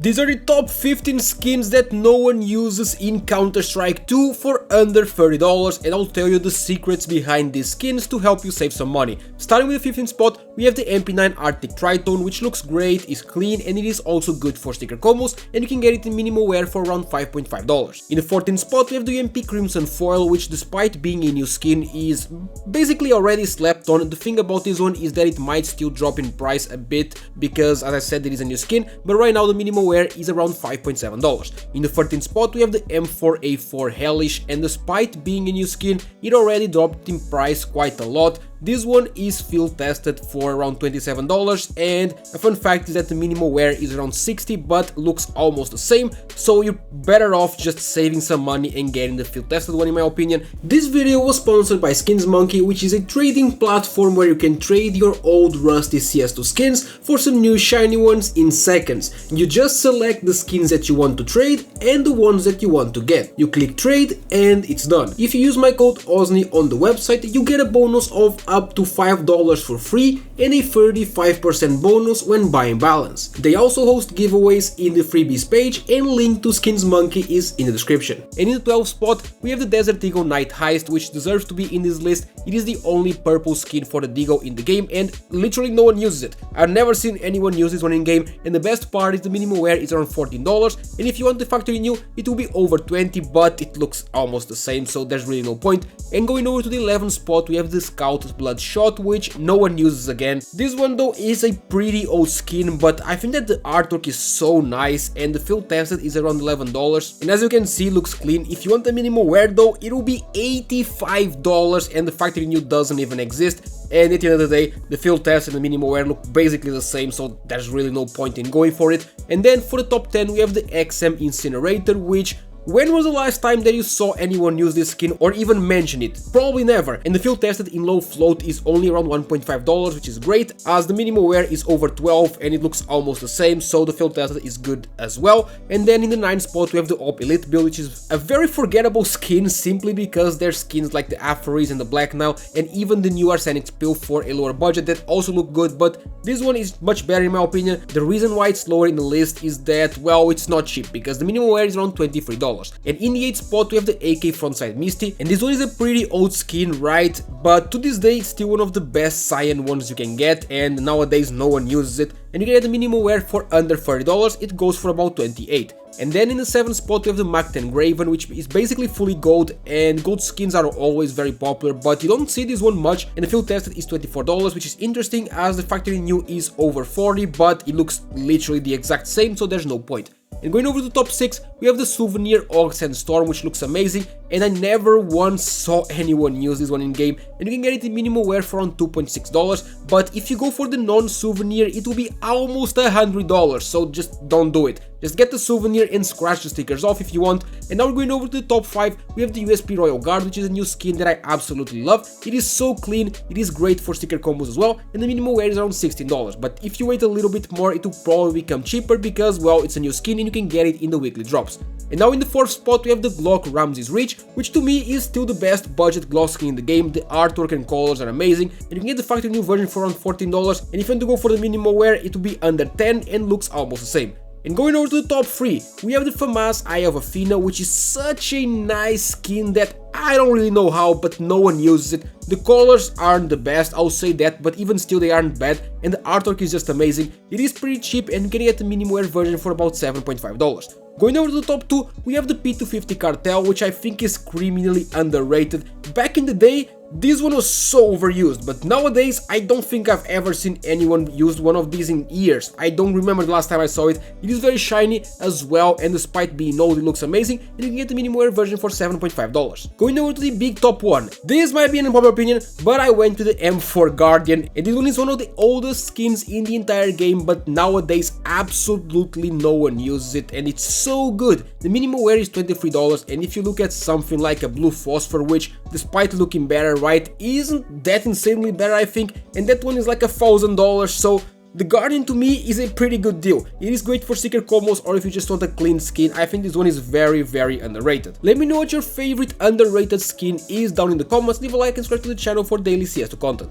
These are the top 15 skins that no one uses in Counter-Strike 2 for under $30, and I'll tell you the secrets behind these skins to help you save some money. Starting with the 15th spot, we have the MP9 Arctic Tritone, which looks great, is clean, and it is also good for sticker combos, and you can get it in minimal wear for around $5.5. In the 14th spot, we have the MP Crimson Foil, which despite being a new skin is basically already slept on. The thing about this one is that it might still drop in price a bit because, as I said, it is a new skin, but right now the minimal wear is around $5.7. In the 13th spot, we have the M4A4 Hellish, and despite being a new skin, it already dropped in price quite a lot. This one is field tested for around $27, and a fun fact is that the minimal wear is around $60 but looks almost the same, so you're better off just saving some money and getting the field tested one in my opinion. This video was sponsored by SkinsMonkey, which is a trading platform where you can trade your old rusty CS2 skins for some new shiny ones in seconds. You just select the skins that you want to trade and the ones that you want to get. You click trade and it's done. If you use my code OZNI on the website, you get a bonus of up to $5 for free and a 35% bonus when buying balance. They also host giveaways in the freebies page, and link to SkinsMonkey is in the description. And in the 12th spot, we have the Desert Eagle Night Heist, which deserves to be in this list. It is the only purple skin for the Deagle in the game, and literally no one uses it. I've never seen anyone use this one in game, and the best part is the minimal wear is around $14, and if you want the factory new, it will be over $20, but it looks almost the same, so there's really no point. And going over to the 11th spot, we have the Scout Bloodshot, which no one uses again. This one though is a pretty old skin, but I think that the artwork is so nice, and the field tested is around $11, and as you can see, looks clean. If you want the minimal wear though, it will be $85, and the factory new doesn't even exist. And at the end of the day, the field test and the minimal wear look basically the same, so there's really no point in going for it. And then for the top 10, we have the XM Incinerator, which, when was the last time that you saw anyone use this skin or even mention it? Probably never. And the field tested in low float is only around $1.5, which is great, as the minimal wear is over 12 and it looks almost the same, so the field tested is good as well. And then in the 9th spot, we have the Op Elite build, which is a very forgettable skin simply because there's skins like the Aphoris and the Black now, and even the new Arsenic Spill for a lower budget that also look good, but this one is much better in my opinion. The reason why it's lower in the list is that, well, it's not cheap because the minimal wear is around $23. And in the 8th spot, we have the AK Frontside Misty, and this one is a pretty old skin, right? But to this day, it's still one of the best cyan ones you can get, and nowadays no one uses it. And you can get the minimal wear for under $30, it goes for about $28. And then in the 7th spot, we have the Mach 10 Graven, which is basically fully gold, and gold skins are always very popular, but you don't see this one much, and the field tested is $24, which is interesting as the factory new is over $40, but it looks literally the exact same, so there's no point. And going over to the top 6, we have the Souvenir Ox and Storm, which looks amazing, and I never once saw anyone use this one in game, and you can get it in minimal wear for around $2.6, but if you go for the non-souvenir, it will be almost $100, so just don't do it. Just get the souvenir and scratch the stickers off if you want. And now we're going over to the top 5, we have the USP Royal Guard, which is a new skin that I absolutely love. It is so clean, it is great for sticker combos as well, and the minimal wear is around $16, but if you wait a little bit more, it will probably become cheaper because, well, it's a new skin and you can get it in the weekly drops. And now in the 4th spot, we have the Glock Ramses Reach, which to me is still the best budget Glock skin in the game. The artwork and colors are amazing, and you can get the factory new version for around $14, and if you want to go for the minimal wear, it will be under 10 and looks almost the same. And going over to the top 3, we have the FAMAS Eye of Athena, which is such a nice skin that I don't really know how, but no one uses it. The colors aren't the best, I'll say that, but even still they aren't bad, and the artwork is just amazing. It is pretty cheap and you can get the minimal wear version for about $7.5. Going over to the top 2, we have the P250 Cartel, which I think is criminally underrated. Back in the day, this one was so overused, but nowadays I don't think I've ever seen anyone use one of these in years. I don't remember the last time I saw it. It is very shiny as well, and despite being old, it looks amazing, and you can get the minimal wear version for $7.5. Going over to the big top 1, this might be an unpopular opinion, but I went to the M4 Guardian, and this one is one of the oldest skins in the entire game, but nowadays absolutely no one uses it, and it's so good. The minimal wear is $23, and if you look at something like a Blue Phosphor, which despite looking better, right, isn't that insanely better, I think, and that one is like $1,000, so the Guardian to me is a pretty good deal. It is great for sticker combos, or if you just want a clean skin. I think this one is very, very underrated. Let me know what your favorite underrated skin is down in the comments, leave a like and subscribe to the channel for daily CS2 content.